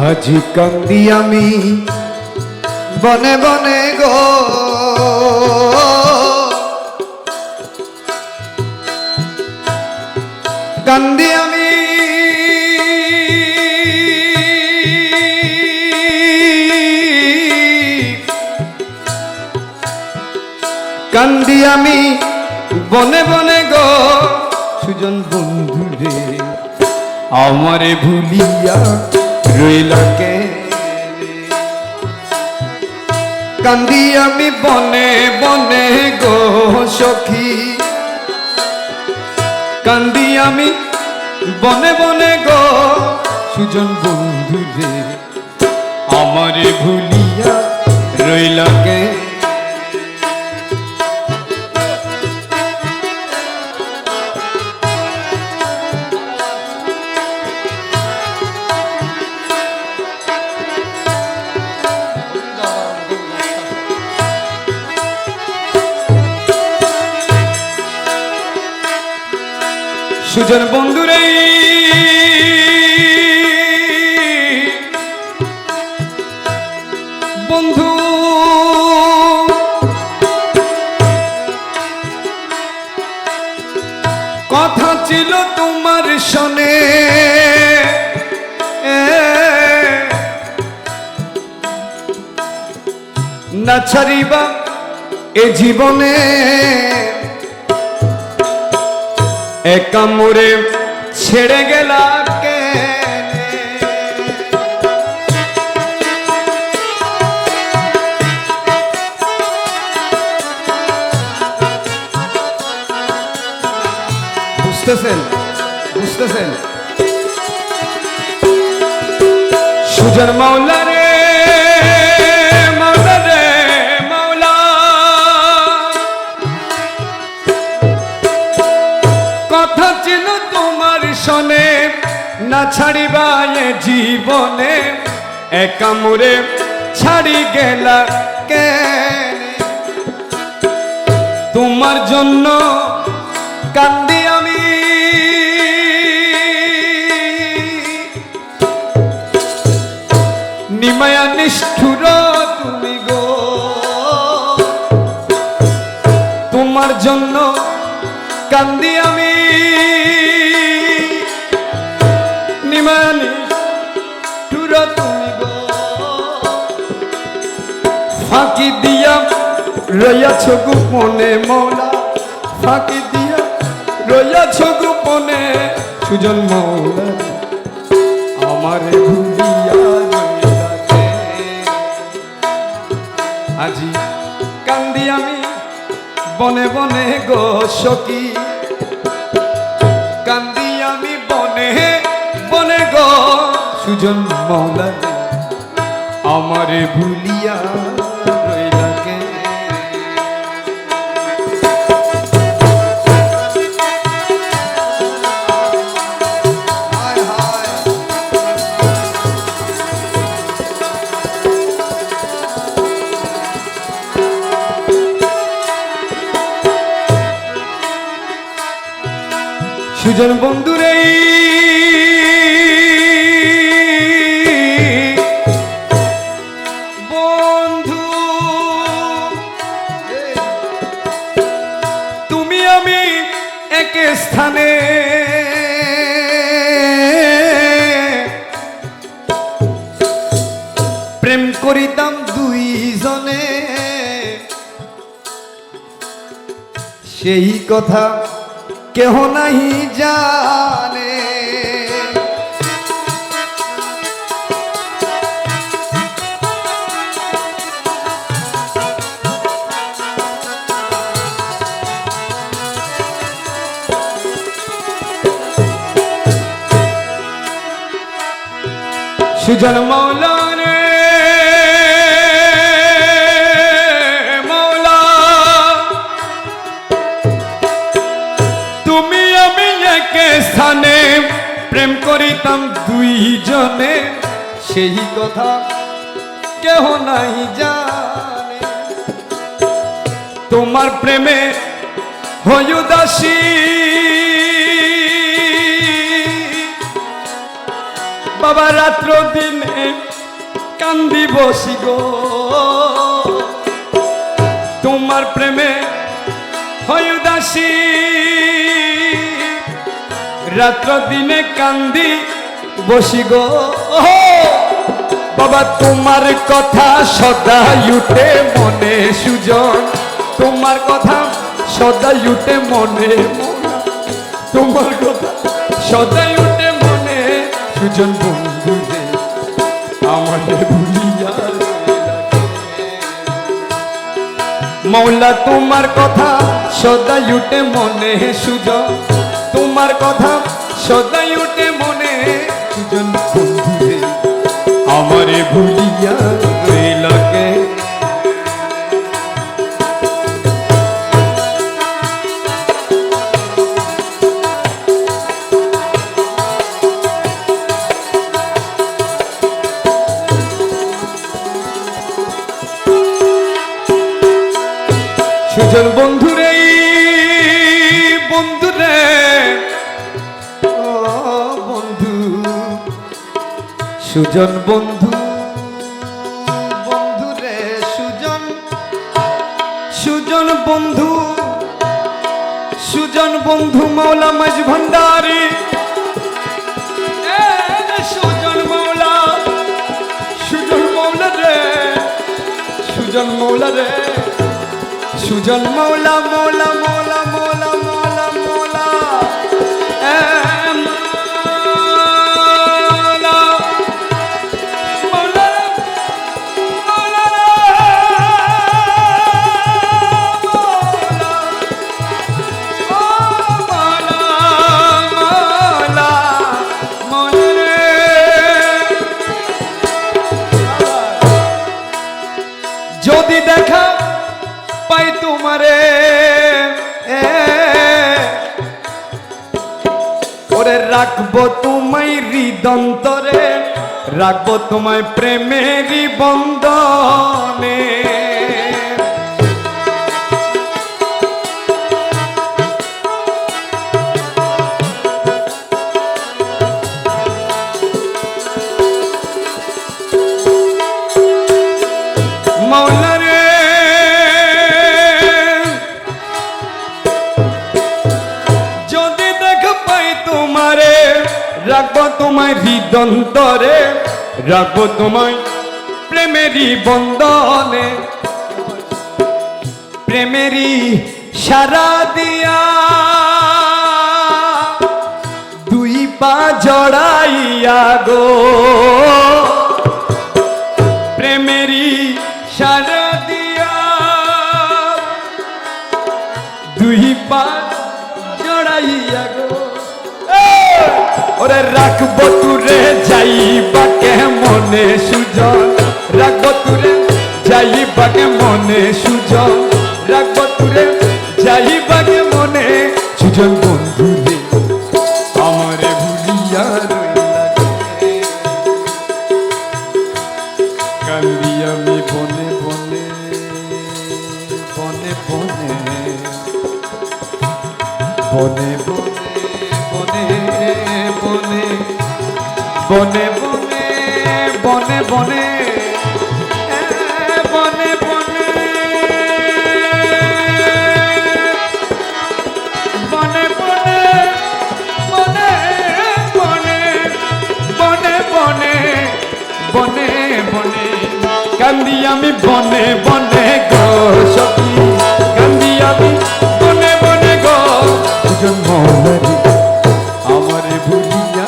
আজি কান্দি আমি বনে বনে গো, কান্দি আমি কান্দি আমি বনে বনে গো, সুজন বন্ধু রে আমারে ভুলিয়া রইলা কে। কান্দি আমি বনে বনে গো সখী, কান্দি আমি বনে বনে গো, সুজন বন্ধু রে আমারে ভুলিয়া রইলা কে। সুজন বন্ধুরে বন্ধু কথা ছিল তোমার শোনে, না ছাড়িবা এ জীবনে, একা মোরে ছেড়ে গেলা কে। বুঝতেছেন বুঝতেছেন? সুজন মাওলা রে মাওলা রে মাওলা, কথা ছিল তোমার শোনে, না ছাড়িবা এ জীবনে, একা মোরে ছাড়ি গেলা কে। তোমার জন্য কান্দি আমি, নিমায়া নিষ্ঠুর তুমি গো, তোমার জন্য কান্দি আমি, নিমায়া নিষ্ঠুর তুমি গো। ফাঁকি দিয়া রইয়াছ গোপনে মৌলা, ফাঁকি দিয়া রইয়াছ গোপনে, সুজন মৌলা আমারে ভুলিয়া রইলা কে। আজি কান্দি আমি বনে বনে গো সখী, কান্দি আমি বনে বনে গো, সুজন মৌলা আমারে ভুলিয়া রইলা কে। সুজন বন্ধুরে বন্ধু, তুমি আমি এক স্থানে, প্রেম করিতাম দুইজনে, সেই কথা কেহ নাহি জানে। সুজন মৌলা রে মৌলা, তুমি আমি এক স্থানে, প্রেম করিতাম দুইজনে, সেই কথা কেহ নাই জানে। তোমার প্রেমে হই উদাসী, বাবা রাত্র দিনে কান্দি বসি গো তোমার প্রেমে হয় উদাসী রাত্র দিনে কান্দি বসি গো বাবা তোমার কথা সদাই উঠে মনে সুজন তোমার কথা সদাই উঠে মনে তোমার কথা সদাই উঠে মনে সুজন বন্ধু রে আমাদের ভুলিয়া মৌলা তোমার কথা সদাই উঠে মনে সুজন তোমার কথা সদাই উঠে মনে সুজন বন্ধু রে আমারে ভুলিয়া রইলাকে সুজন বন্ধুরে বন্ধুরে ও বন্ধু সুজন বন্ধু বন্ধুরে সুজন সুজন বন্ধু সুজন বন্ধু মৌলা মাঝ ভান্ডারী সুজন মৌলা রে সুজন মৌলা রে সুজন মৌলা মৌলা মৌলা মৌলা মৌলা মৌলা যদি দেখা পাই তোমারে ওরে রাখবো তোমায় হৃদন্তরে রাখবো তোমায় প্রেমেরই বন্ধনে মৌলা রে যদি দেখা পাই তোমারে রাখবো তোমায় হৃদন্তরে রাখবো তোমায় প্রেমেরই বন্ধনে প্রেমেরই সারা দিয়া দুই পা জড়াইয়া গো প্রেমেরই সারা দিয়া দুই পা জড়াইয়া গো ওরে রাখবো তুরে যাইবা কে মনে সুজন রাখবো তুরে যাইবা কে মনে সুজন রাখবো তুরে যাইবা কে মনে সুজন বন্ধু রে আমারে ভুলিয়া রইলাকে কান্দি আমি বনে বনে বনে বনে বনে বনে বনে বনে বনে বনে বনে বনে বনে বনে বনে বনে বনে বনে কান্দি আমি বনে বনে গো সখী কান্দি আমি বনে বনে গো সুজন মৌলা রে আমারে ভুলিয়া